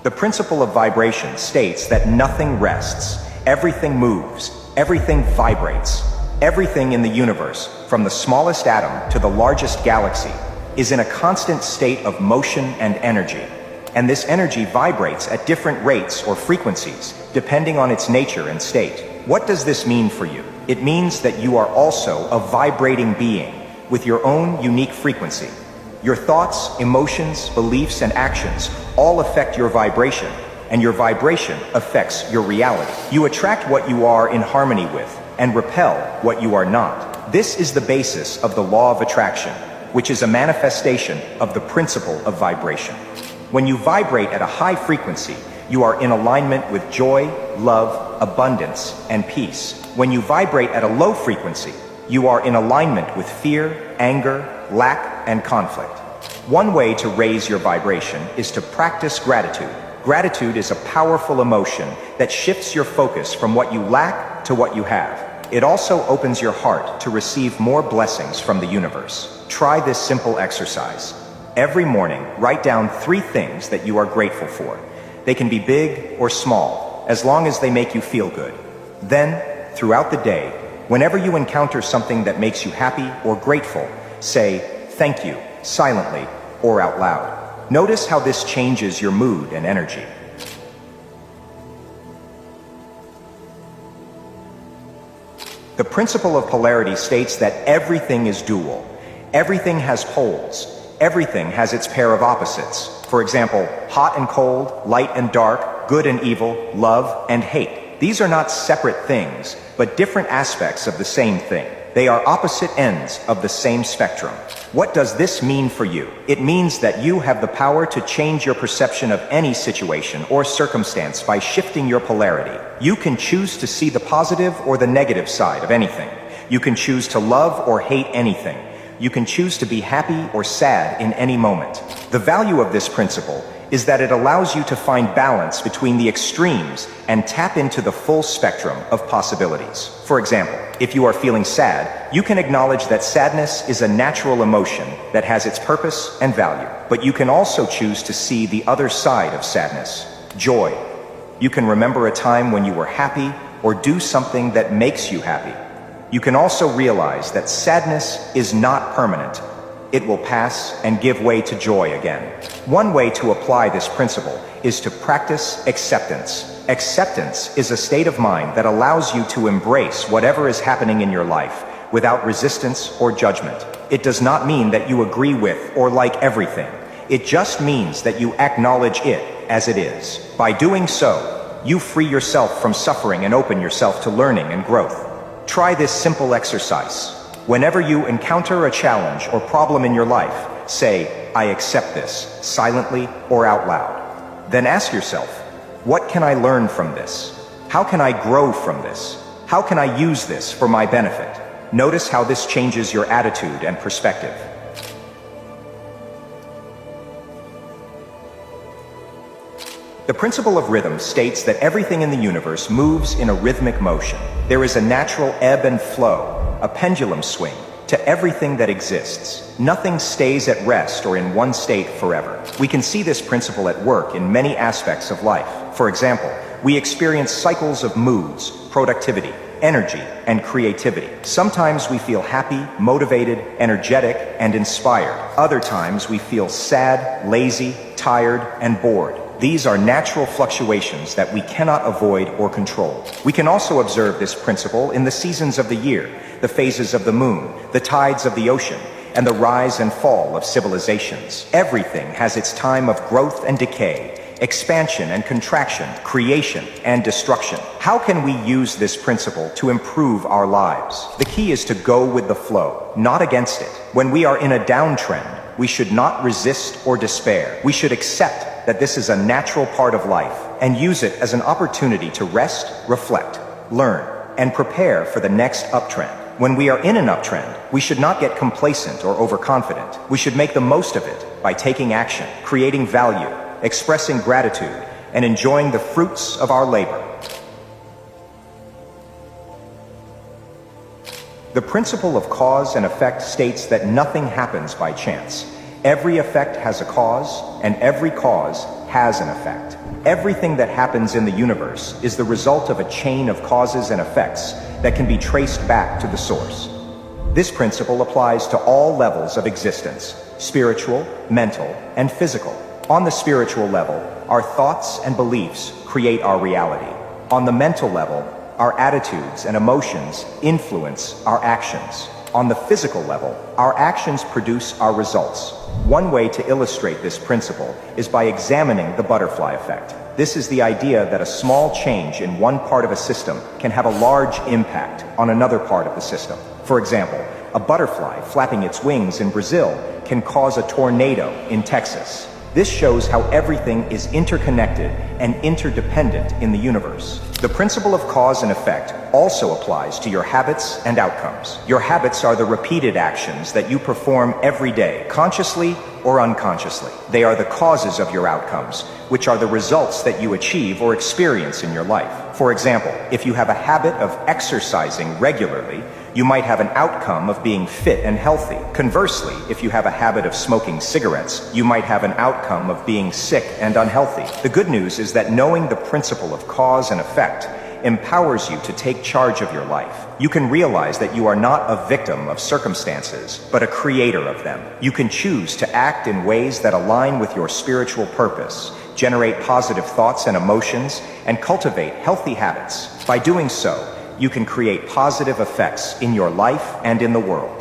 The principle of vibration states that nothing rests, everything moves, everything vibrates. Everything in the universe, from the smallest atom to the largest galaxy, is in a constant state of motion and energy. And this energy vibrates at different rates or frequencies, depending on its nature and state. What does this mean for you? It means that you are also a vibrating being, with your own unique frequency. Your thoughts, emotions, beliefs, and actions all affect your vibration, and your vibration affects your reality. You attract what you are in harmony with, and repel what you are not. This is the basis of the law of attraction, which is a manifestation of the principle of vibration. When you vibrate at a high frequency, you are in alignment with joy, love, abundance, and peace. When you vibrate at a low frequency, you are in alignment with fear, anger, lack, and conflict. One way to raise your vibration is to practice gratitude. Gratitude is a powerful emotion that shifts your focus from what you lack to what you have. It also opens your heart to receive more blessings from the universe. Try this simple exercise. Every morning, write down 3 things that you are grateful for. They can be big or small, as long as they make you feel good. Then, throughout the day, whenever you encounter something that makes you happy or grateful, say, "Thank you," silently or out loud. Notice how this changes your mood and energy. The principle of polarity states that everything is dual. Everything has poles. Everything has its pair of opposites. For example, hot and cold, light and dark, good and evil, love and hate. These are not separate things, but different aspects of the same thing. They are opposite ends of the same spectrum. What does this mean for you? It means that you have the power to change your perception of any situation or circumstance by shifting your polarity. You can choose to see the positive or the negative side of anything. You can choose to love or hate anything. You can choose to be happy or sad in any moment. The value of this principle is that it allows you to find balance between the extremes and tap into the full spectrum of possibilities. For example, if you are feeling sad, you can acknowledge that sadness is a natural emotion that has its purpose and value. But you can also choose to see the other side of sadness, joy. You can remember a time when you were happy or do something that makes you happy. You can also realize that sadness is not permanent. It will pass and give way to joy again. One way to apply this principle is to practice acceptance. Acceptance is a state of mind that allows you to embrace whatever is happening in your life without resistance or judgment. It does not mean that you agree with or like everything. It just means that you acknowledge it as it is. By doing so, you free yourself from suffering and open yourself to learning and growth. Try this simple exercise. Whenever you encounter a challenge or problem in your life, say, "I accept this," silently or out loud. Then ask yourself, what can I learn from this? How can I grow from this? How can I use this for my benefit? Notice how this changes your attitude and perspective. The principle of rhythm states that everything in the universe moves in a rhythmic motion. There is a natural ebb and flow, a pendulum swing, to everything that exists. Nothing stays at rest or in one state forever. We can see this principle at work in many aspects of life. For example, we experience cycles of moods, productivity, energy, and creativity. Sometimes we feel happy, motivated, energetic, and inspired. Other times we feel sad, lazy, tired, and bored. These are natural fluctuations that we cannot avoid or control. We can also observe this principle in the seasons of the year, the phases of the moon, the tides of the ocean, and the rise and fall of civilizations. Everything has its time of growth and decay, expansion and contraction, creation and destruction. How can we use this principle to improve our lives? The key is to go with the flow, not against it. When we are in a downtrend, we should not resist or despair. We should accept that this is a natural part of life and use it as an opportunity to rest, reflect, learn, and prepare for the next uptrend. When we are in an uptrend, we should not get complacent or overconfident. We should make the most of it by taking action, creating value, expressing gratitude, and enjoying the fruits of our labor. The principle of cause and effect states that nothing happens by chance. Every effect has a cause, and every cause has an effect. Everything that happens in the universe is the result of a chain of causes and effects that can be traced back to the source. This principle applies to all levels of existence: spiritual, mental, and physical. On the spiritual level, our thoughts and beliefs create our reality. On the mental level, our attitudes and emotions influence our actions. On the physical level, our actions produce our results. One way to illustrate this principle is by examining the butterfly effect. This is the idea that a small change in one part of a system can have a large impact on another part of the system. For example, a butterfly flapping its wings in Brazil can cause a tornado in Texas. This shows how everything is interconnected and interdependent in the universe. The principle of cause and effect also applies to your habits and outcomes. Your habits are the repeated actions that you perform every day, consciously or unconsciously. They are the causes of your outcomes, which are the results that you achieve or experience in your life. For example, if you have a habit of exercising regularly, you might have an outcome of being fit and healthy. Conversely, if you have a habit of smoking cigarettes, you might have an outcome of being sick and unhealthy. The good news is that knowing the principle of cause and effect empowers you to take charge of your life. You can realize that you are not a victim of circumstances, but a creator of them. You can choose to act in ways that align with your spiritual purpose, generate positive thoughts and emotions, and cultivate healthy habits. By doing so, you can create positive effects in your life and in the world.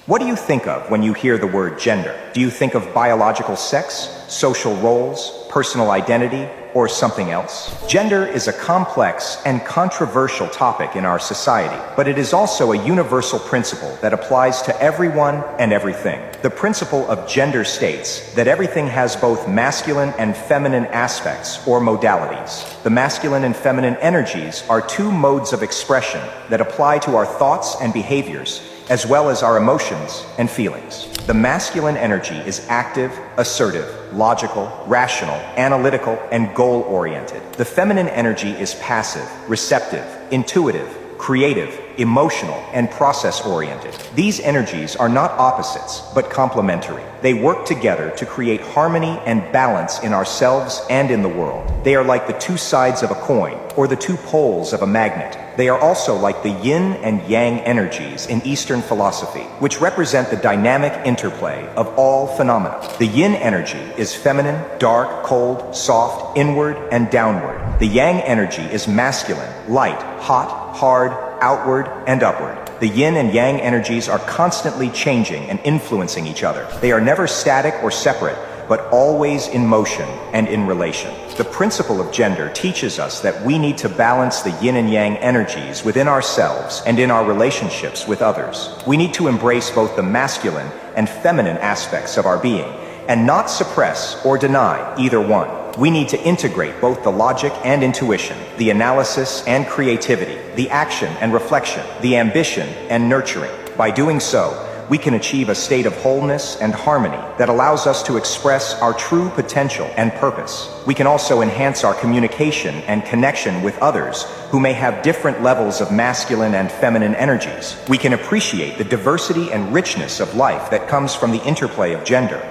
What do you think of when you hear the word gender? Do you think of biological sex, social roles, personal identity, or something else? Gender is a complex and controversial topic in our society, but it is also a universal principle that applies to everyone and everything. The principle of gender states that everything has both masculine and feminine aspects or modalities. The masculine and feminine energies are two modes of expression that apply to our thoughts and behaviors, as well as our emotions and feelings. The masculine energy is active, assertive, logical, rational, analytical, and goal-oriented. The feminine energy is passive, receptive, intuitive, creative, emotional, and process-oriented. These energies are not opposites, but complementary. They work together to create harmony and balance in ourselves and in the world. They are like the two sides of a coin, or the two poles of a magnet. They are also like the yin and yang energies in Eastern philosophy, which represent the dynamic interplay of all phenomena. The yin energy is feminine, dark, cold, soft, inward, and downward. The yang energy is masculine, light, hot, hard, outward, and upward. The yin and yang energies are constantly changing and influencing each other. They are never static or separate, but always in motion and in relation. The principle of gender teaches us that we need to balance the yin and yang energies within ourselves and in our relationships with others. We need to embrace both the masculine and feminine aspects of our being, and not suppress or deny either one. We need to integrate both the logic and intuition, the analysis and creativity, the action and reflection, the ambition and nurturing. By doing so, we can achieve a state of wholeness and harmony that allows us to express our true potential and purpose. We can also enhance our communication and connection with others who may have different levels of masculine and feminine energies. We can appreciate the diversity and richness of life that comes from the interplay of gender.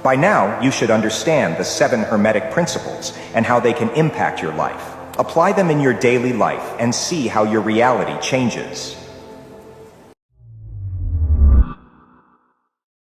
By now, you should understand the 7 Hermetic principles and how they can impact your life. Apply them in your daily life and see how your reality changes.